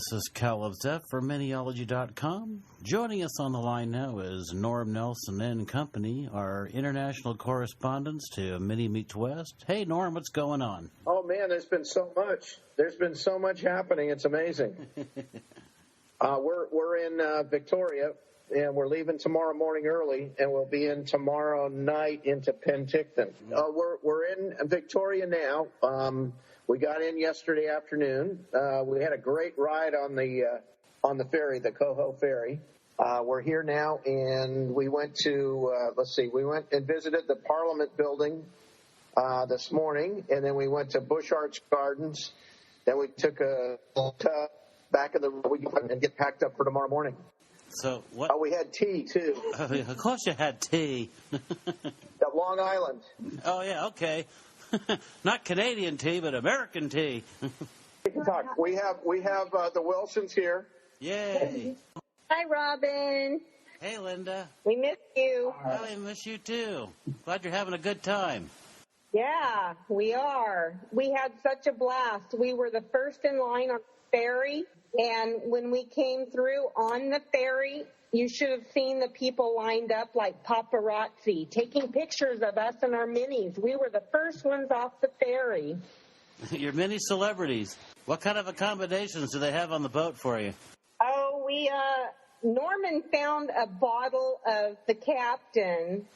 This is Califzeph for Miniology.com. Joining us on the line now is Norm Nelson and Company, our international correspondents to Mini Meets West. Hey, Norm, what's going on? Oh, man, there's been so much. There's been so much happening. It's amazing. We're in Victoria, and we're leaving tomorrow morning early, and we'll be in tomorrow night into Pentictin. We're in Victoria now. We got in yesterday afternoon. We had a great ride on the ferry, the Coho ferry. We're here now, and we went to, we went and visited the Parliament building this morning, and then we went to Bush Arts Gardens. Then we took a tub back in the and get packed up for tomorrow morning. So what? We had tea, too. Of course you had tea. At Long Island. Oh, yeah, okay. Not Canadian tea, but American tea. We can talk. We have the Wilsons here. Yay. Hi, Robin. Hey, Linda. We miss you. Oh, I miss you, too. Glad you're having a good time. Yeah, we are. We had such a blast. We were the first in line on the ferry, and when we came through on the ferry, you should have seen the people lined up like paparazzi, taking pictures of us and our minis. We were the first ones off the ferry. You're mini celebrities. What kind of accommodations do they have on the boat for you? Oh, Norman found a bottle of the Captain,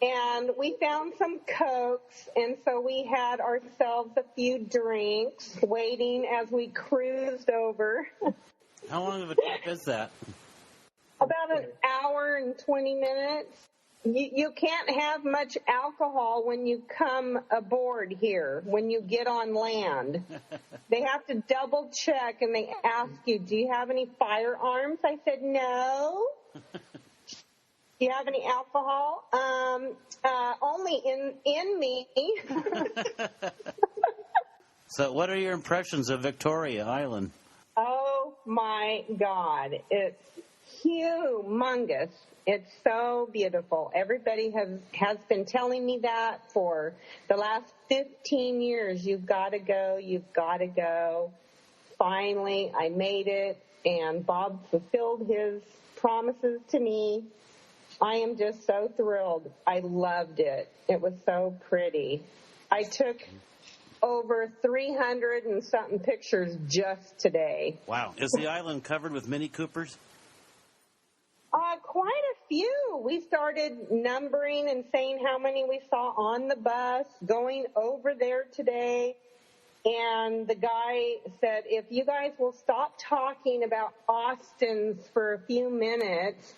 and we found some Cokes, and so we had ourselves a few drinks waiting as we cruised over. How long of a trip is that? About an hour and 20 minutes. You can't have much alcohol when you come aboard here, when you get on land. They have to double check, and they ask you, do you have any firearms? I said, no. Do you have any alcohol? Only in me. So what are your impressions of Victoria Island? Oh, my God. It's humongous. It's so beautiful. Everybody has been telling me that for the last 15 years. You've got to go. You've got to go. Finally, I made it, and Bob fulfilled his promises to me. I am just so thrilled. I loved it. It was so pretty. I took over 300 and something pictures just today. Wow. Is the island covered with Mini Coopers? Quite a few. We started numbering and saying how many we saw on the bus going over there today. And the guy said, if you guys will stop talking about Austins for a few minutes,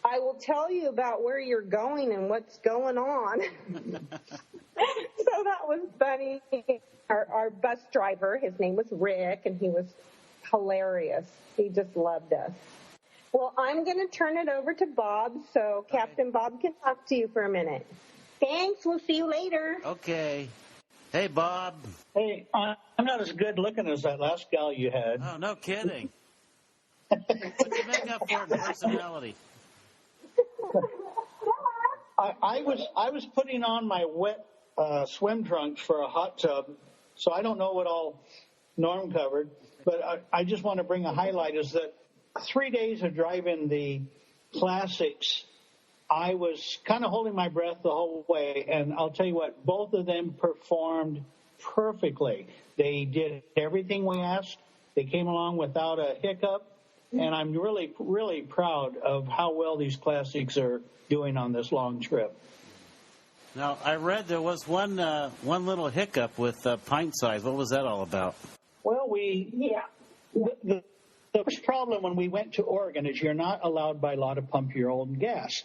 I will tell you about where you're going and what's going on. So that was funny. Our bus driver, his name was Rick, and he was hilarious. He just loved us. Well, I'm going to turn it over to Bob so Captain Bob can talk to you for a minute. Thanks. We'll see you later. Okay. Hey, Bob. Hey, I'm not as good looking as that last gal you had. Oh, no kidding. What you make up for in personality? I was putting on my wet swim trunks for a hot tub, so I don't know what all Norm covered, but I just want to bring a highlight is that 3 days of driving the classics, I was kind of holding my breath the whole way, and I'll tell you what, both of them performed perfectly. They did everything we asked. They came along without a hiccup, and I'm really, really proud of how well these classics are doing on this long trip. Now, I read there was one little hiccup with pint size. What was that all about? Well, the first problem when we went to Oregon is you're not allowed by law to pump your own gas.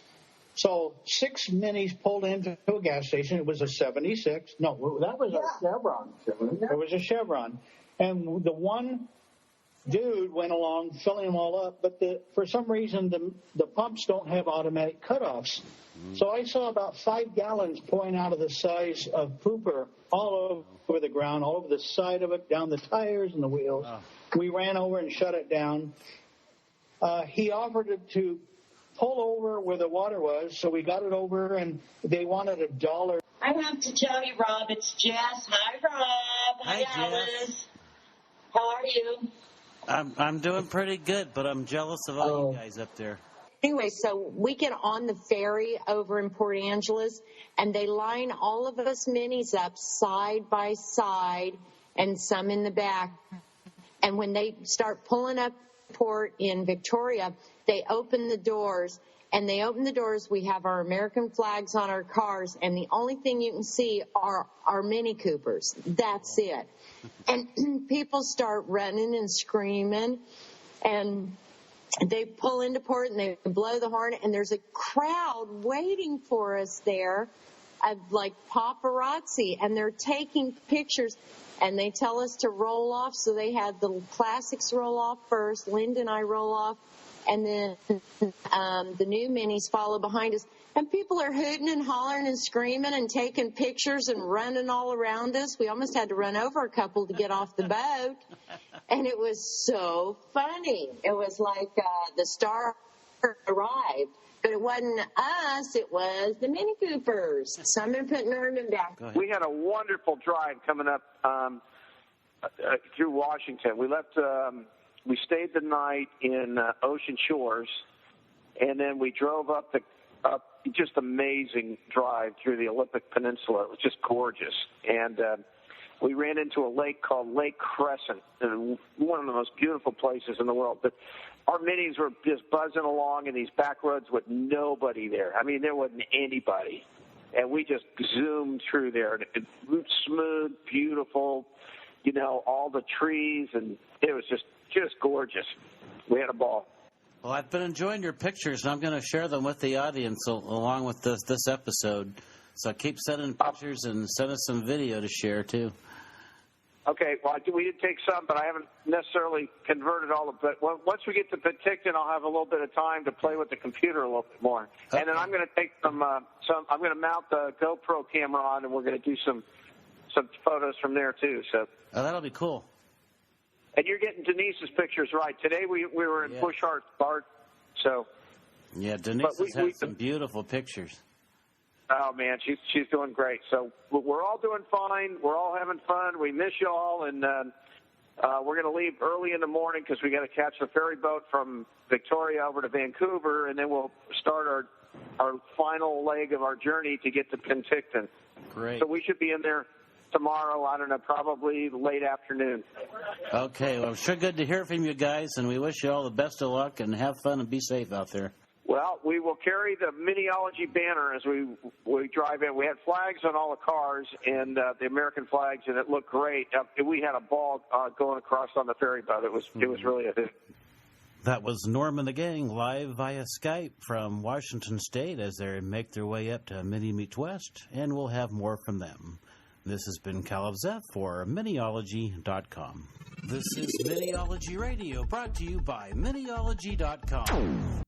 So 6 minis pulled into a gas station. It was a 76. No, that was a Chevron. It was a Chevron. And the one dude went along filling them all up, but for some reason the pumps don't have automatic cutoffs. So I saw about 5 gallons pouring out of the size of pooper all over the ground, all over the side of it, down the tires and the wheels. Oh. We ran over and shut it down. He offered it to pull over where the water was, so we got it over, and they wanted $1. I have to tell you, Rob, it's Jess. Hi, Rob. Hi, Alice. Jess. How are you? I'm doing pretty good, but I'm jealous of all you guys up there. Anyway, so we get on the ferry over in Port Angeles, and they line all of us minis up side by side and some in the back. And when they start pulling up port in Victoria, they open the doors. And they open the doors, we have our American flags on our cars, and the only thing you can see are our Mini Coopers. That's it. And people start running and screaming, and they pull into port and they blow the horn, and there's a crowd waiting for us there of like paparazzi, and they're taking pictures, and they tell us to roll off. So they had the classics roll off first, Linda and I roll off, and then the new minis follow behind us. And people are hooting and hollering and screaming and taking pictures and running all around us. We almost had to run over a couple to get off the boat. And it was so funny. It was like the star arrived. But it wasn't us. It was the Mini Coopers. So I'm going to put Norman back. We had a wonderful drive coming up through Washington. We left... We stayed the night in Ocean Shores, and then we drove up just amazing drive through the Olympic Peninsula. It was just gorgeous. And we ran into a lake called Lake Crescent, one of the most beautiful places in the world. But our minis were just buzzing along in these back roads with nobody there. I mean, there wasn't anybody. And we just zoomed through there. It was smooth, beautiful, all the trees, and it was just gorgeous. We had a ball. Well, I've been enjoying your pictures, and I'm going to share them with the audience along with this episode. So keep sending pictures and send us some video to share, too. Okay. Well, we did take some, but I haven't necessarily converted all of it. But once we get to Pentictin, I'll have a little bit of time to play with the computer a little bit more. Okay. And then I'm going to take some. I'm going to mount the GoPro camera on, and we're going to do some photos from there, too. So. Oh, that'll be cool. And you're getting Denise's pictures right. Today we were in Bushart, Bart. So. Yeah, Denise has had some beautiful pictures. Oh man, she's doing great. So we're all doing fine. We're all having fun. We miss you all, and we're going to leave early in the morning because we got to catch the ferry boat from Victoria over to Vancouver, and then we'll start our final leg of our journey to get to Pentictin. Great. So we should be in there tomorrow, I don't know, probably late afternoon. Okay, well, sure good to hear from you guys, and we wish you all the best of luck, and have fun and be safe out there. Well, we will carry the Miniology banner as we drive in. We had flags on all the cars, and the American flags, and it looked great. We had a ball going across on the ferry boat. It was really a hit. That was Norm and the gang live via Skype from Washington State as they make their way up to Mini Meets West, and we'll have more from them. This has been Califzeph for Miniology.com. This is Miniology Radio, brought to you by Miniology.com.